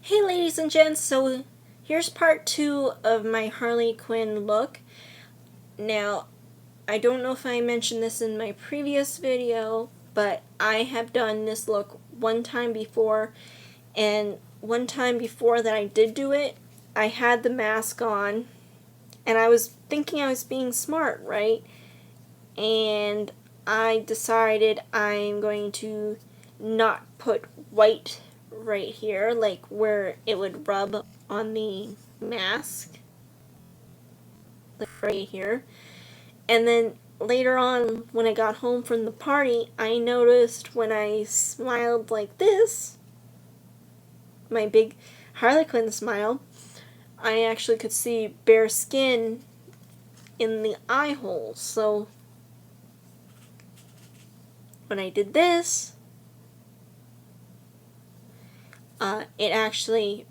Hey ladies and gents, so here's part 2 of my Harley Quinn look. Now, I don't know if I mentioned this in my previous video, but I have done this look one time before, and one time before that I did do it, I had the mask on, and I was thinking I was being smart, right? And I decided I'm going to not put white right here, like where it would rub on the mask, like right here. And then later on, when I got home from the party, I noticed when I smiled like this, my big Harley Quinn smile, I actually could see bare skin in the eye holes. So when I did this, it actually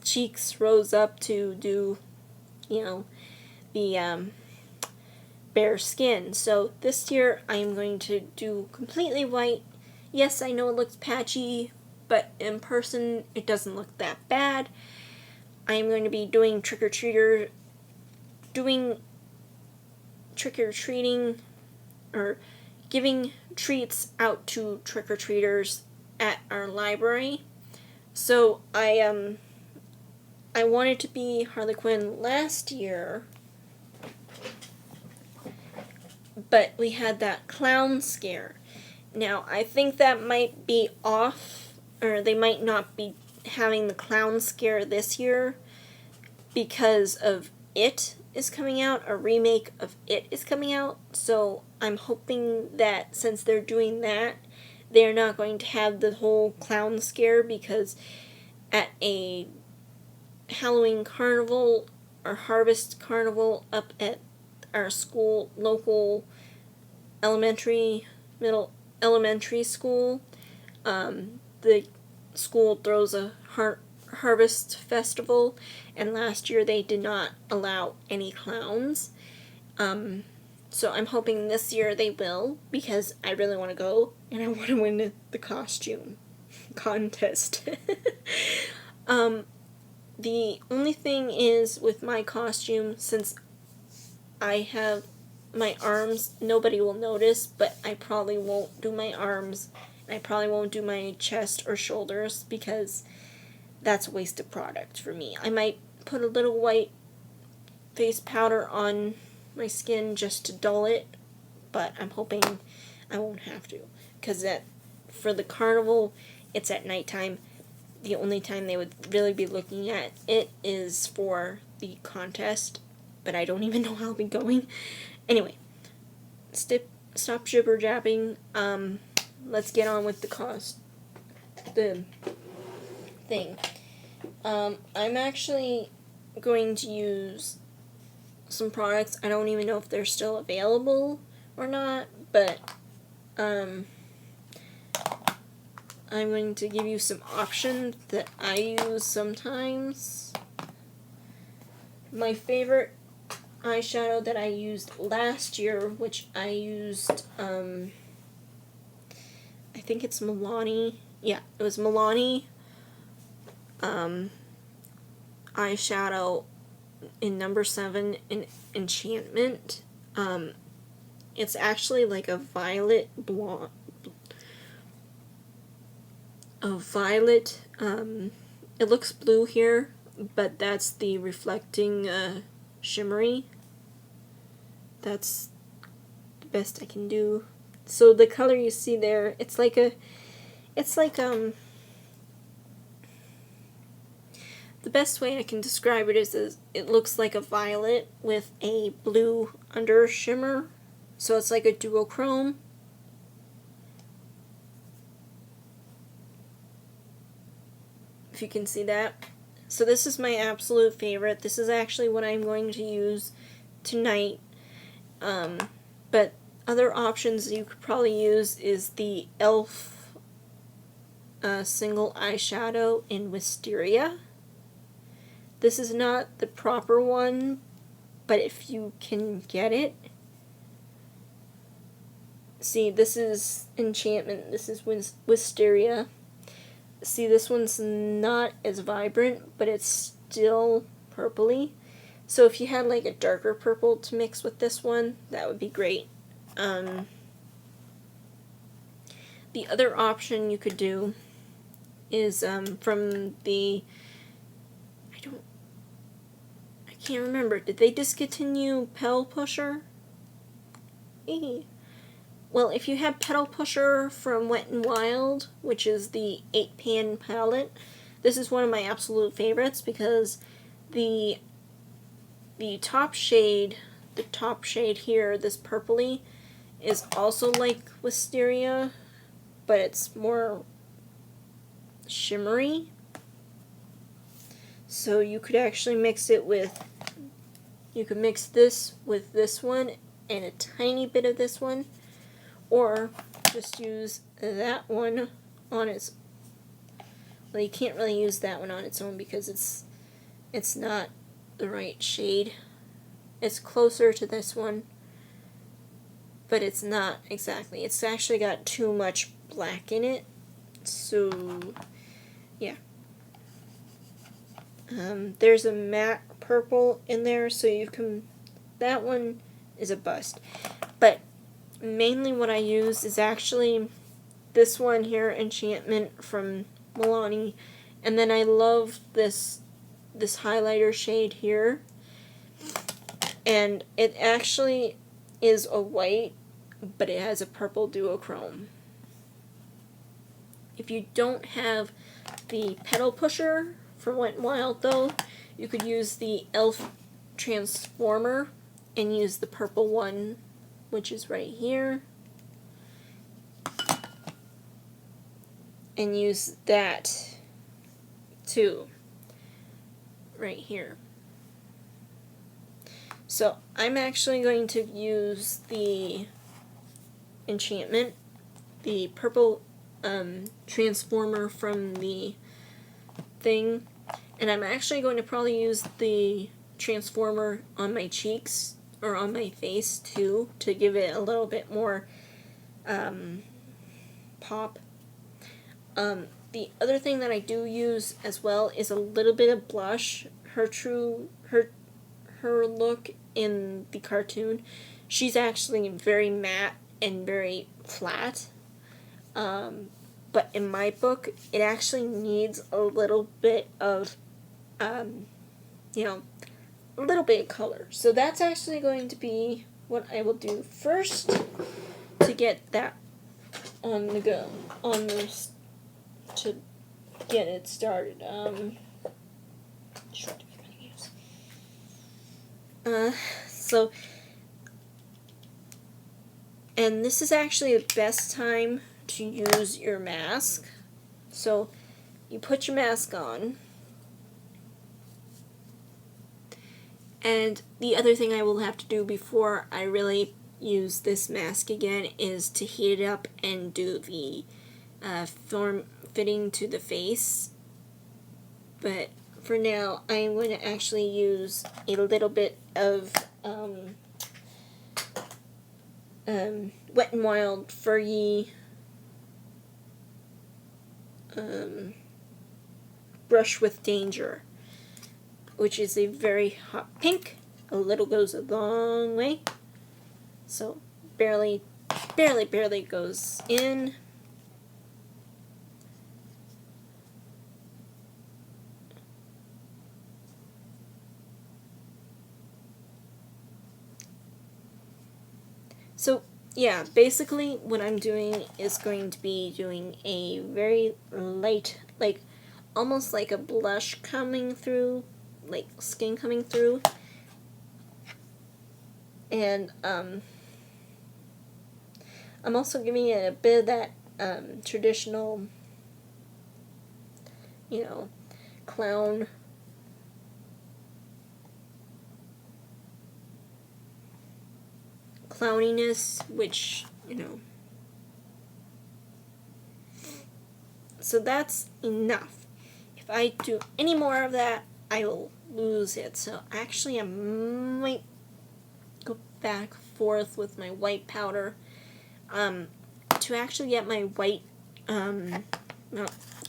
cheeks rose up to do, the bare skin. So this year I'm going to do completely white. Yes, I know it looks patchy, but in person it doesn't look that bad. I am going to be doing trick-or-treating or giving treats out to trick-or-treaters at our library. So I wanted to be Harley Quinn last year, but we had that clown scare. Now, I think that might be off, or they might not be having the clown scare this year because of It is coming out, a remake of It is coming out, so I'm hoping that since they're doing that, they're not going to have the whole clown scare, because at a Halloween carnival or harvest carnival up at our school, local elementary school, the school throws a harvest festival, and last year they did not allow any clowns. So I'm hoping this year they will, because I really want to go and I want to win the costume contest. The only thing is with my costume, since I have my arms, nobody will notice, but I probably won't do my arms. I probably won't do my chest or shoulders because that's a waste of product for me. I might put a little white face powder on my skin just to dull it, but I'm hoping I won't have to, because for the carnival, it's at nighttime. The only time they would really be looking at it is for the contest, but I don't even know how I'll be going. Anyway, stop jibber jabbing. Let's get on with the thing. I'm actually going to use some products. I don't even know if they're still available or not, but I'm going to give you some options that I use sometimes. My favorite eyeshadow that I used last year, which I used, I think it's Milani. Yeah, it was Milani eyeshadow in number 7 in Enchantment. It's actually like a violet blonde. It looks blue here, but that's the reflecting shimmery. That's the best I can do. So the color you see there, it's like the best way I can describe it is it looks like a violet with a blue under shimmer. So it's like a duochrome. If you can see that. So this is my absolute favorite. This is actually what I'm going to use tonight. But other options you could probably use is the e.l.f. Single eyeshadow in Wisteria. This is not the proper one, but if you can get it. See, this is Enchantment. This is Wisteria. see, this one's not as vibrant, but it's still purpley. So if you had like a darker purple to mix with this one, that would be great. The other option you could do is from the, I can't remember, did they discontinue Pedal Pusher? Well, if you have Pedal Pusher from Wet n Wild, which is the 8-pan palette, this is one of my absolute favorites because the top shade here, this purpley, is also like Wisteria, but it's more shimmery. So you could actually mix it with, you could mix this with this one and a tiny bit of this one, or just use that one on its, well, you can't really use that one on its own because it's not the right shade. It's closer to this one, but it's not exactly. It's actually got too much black in it, so yeah. There's a matte purple in there, so you can, that one is a bust. But mainly what I use is actually this one here, Enchantment from Milani, and then I love this highlighter shade here, and it actually is a white, but it has a purple duochrome. If you don't have the Pedal Pusher from Wet n Wild though, you could use the e.l.f. Transformer and use the purple one, which is right here, and use that too, right here. So I'm actually going to use the Enchantment, the purple Transformer from the thing, and I'm actually going to probably use the Transformer on my cheeks or on my face too, to give it a little bit more pop. The other thing that I do use as well is a little bit of blush. Her look in the cartoon, she's actually very matte and very flat. But in my book, it actually needs a little bit of, you know, a little bit of color. So that's actually going to be what I will do first to get that on the go, to get it started. So, and this is actually the best time to use your mask. So you put your mask on, and the other thing I will have to do before I really use this mask again is to heat it up and do the form fitting to the face. But for now, I'm going to actually use a little bit of Wet n Wild Fergie Brush with Danger, which is a very hot pink. A little goes a long way. So barely goes in. So yeah, basically what I'm doing is going to be doing a very light, like almost like a blush coming through, like skin coming through. And I'm also giving it a bit of that traditional, you know, clowniness, which, you know. So that's enough. If I do any more of that, I will lose it. So actually I might go back forth with my white powder to actually get my white, to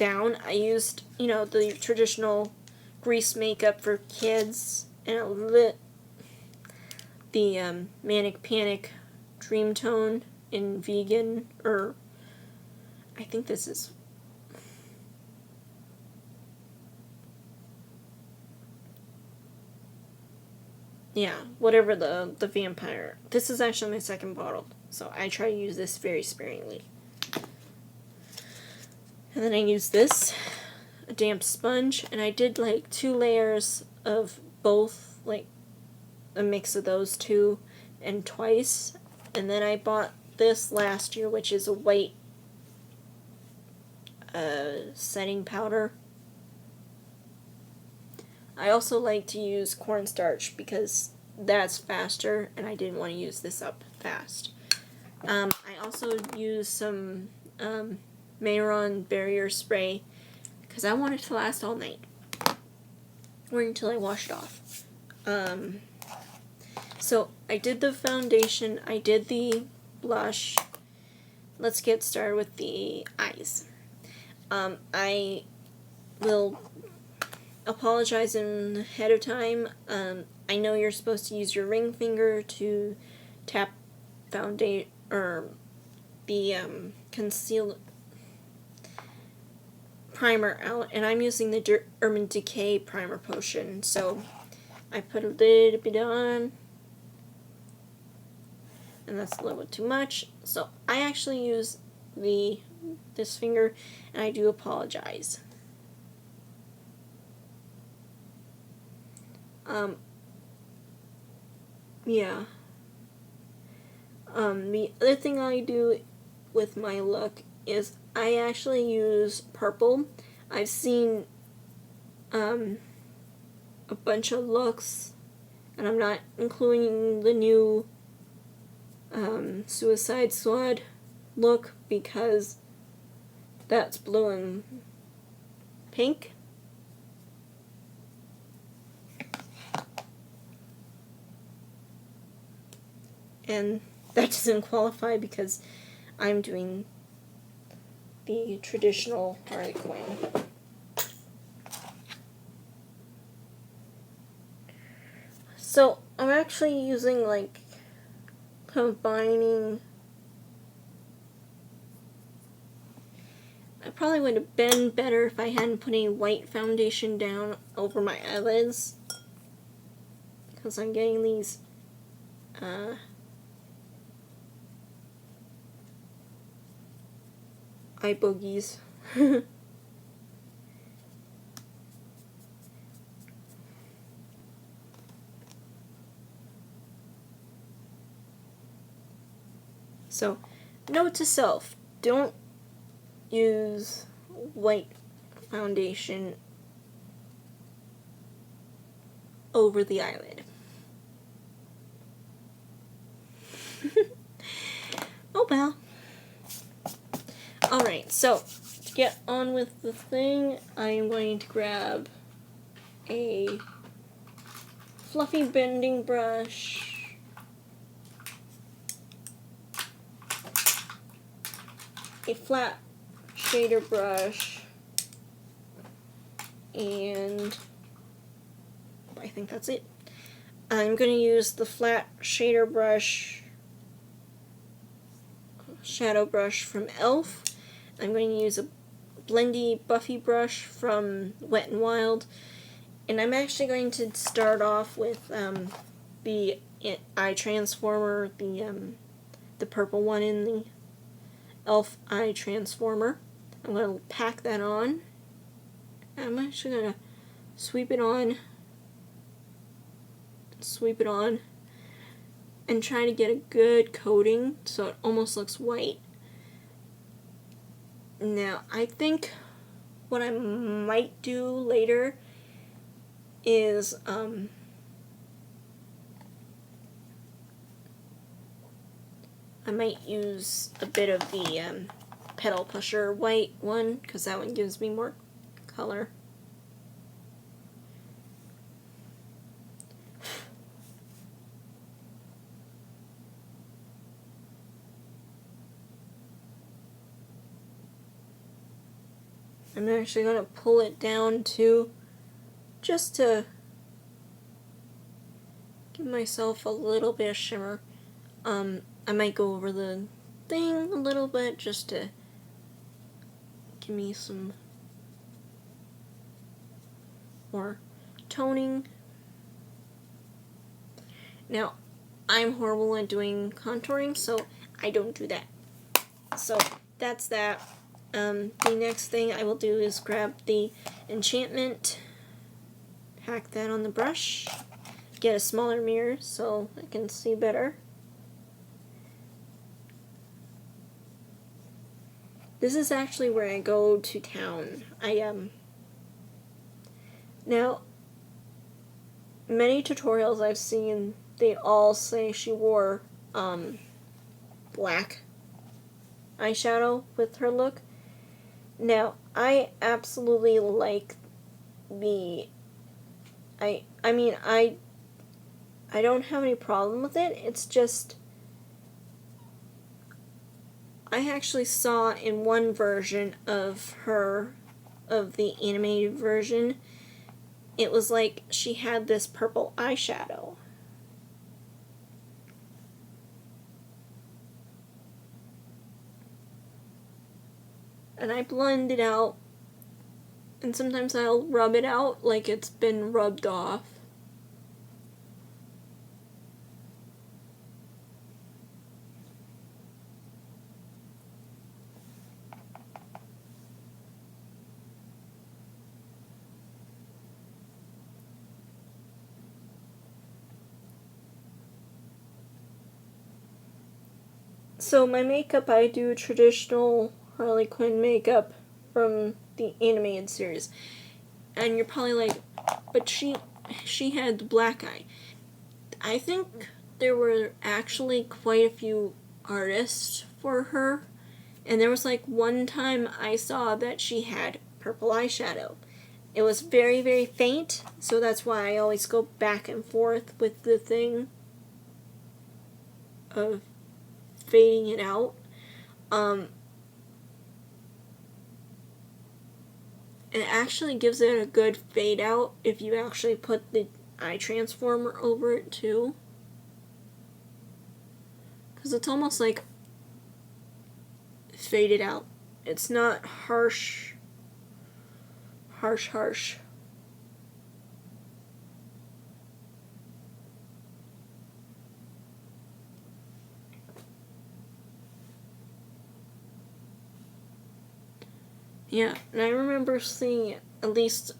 down, I used, the traditional grease makeup for kids, and I lit the Manic Panic Dream Tone in vegan, or I think this is, yeah, whatever the vampire. This is actually my second bottle, so I try to use this very sparingly. And then I use this, a damp sponge, and I did like 2 layers of both, like a mix of those two, and twice. And then I bought this last year, which is a white setting powder. I also like to use cornstarch because that's faster, and I didn't want to use this up fast. I also use some Mayron barrier spray because I want it to last all night, or until I wash it off. So I did the foundation, I did the blush. Let's get started with the eyes. I will apologize ahead of time. I know you're supposed to use your ring finger to tap foundation, or the conceal primer out, and I'm using the Urban Decay Primer Potion. So I put a little bit on, and that's a little bit too much. So I actually use this finger, and I do apologize. Yeah. The other thing I do with my look is I actually use purple. I've seen a bunch of looks, and I'm not including the new Suicide Squad look because that's blue and pink. And that doesn't qualify because I'm doing the traditional Harley Quinn. So I'm actually using, like, combining. I probably would have been better if I hadn't put any white foundation down over my eyelids, because I'm getting these eye boogies. So, note to self, don't use white foundation over the eyelid. Oh well. Alright, so to get on with the thing, I'm going to grab a fluffy bending brush, a flat shader brush, and I think that's it. I'm going to use the flat shader brush, shadow brush from e.l.f. I'm going to use a blendy buffy brush from Wet n Wild, and I'm actually going to start off with the eye transformer, the purple one in the e.l.f. eye transformer. I'm going to pack that on. I'm actually going to sweep it on, and try to get a good coating so it almost looks white. Now, I think what I might do later is I might use a bit of the Petal Pusher white one, because that one gives me more color. I'm actually going to pull it down too, just to give myself a little bit of shimmer. I might go over the thing a little bit just to give me some more toning. Now, I'm horrible at doing contouring, so I don't do that. So that's that. The next thing I will do is grab the enchantment, pack that on the brush, get a smaller mirror so I can see better. This is actually where I go to town. Now, many tutorials I've seen, they all say she wore black eyeshadow with her look. Now, I absolutely like the I mean I don't have any problem with it. It's just I actually saw in one version of her, of the animated version, it was like she had this purple eyeshadow. And I blend it out, and sometimes I'll rub it out like it's been rubbed off. So my makeup, I do traditional Harley Quinn makeup from the animated series. And you're probably like, but she had the black eye. I think there were actually quite a few artists for her. And there was like one time I saw that she had purple eyeshadow. It was very, very faint, so that's why I always go back and forth with the thing of fading it out. It actually gives it a good fade out if you actually put the eye transformer over it too. Because it's almost like faded out. It's not harsh. Yeah, and I remember seeing it at least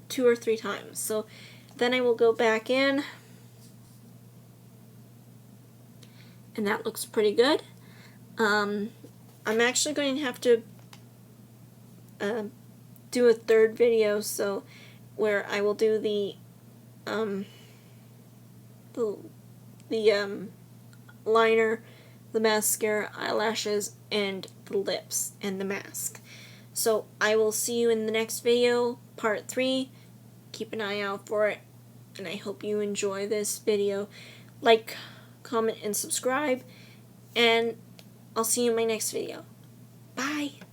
2 or 3 times. So then I will go back in, and that looks pretty good. I'm actually going to have to do a third video, so where I will do the liner, the mascara, eyelashes, and the lips, and the mask. So I will see you in the next video, part 3. Keep an eye out for it, and I hope you enjoy this video. Like, comment, and subscribe, and I'll see you in my next video. Bye!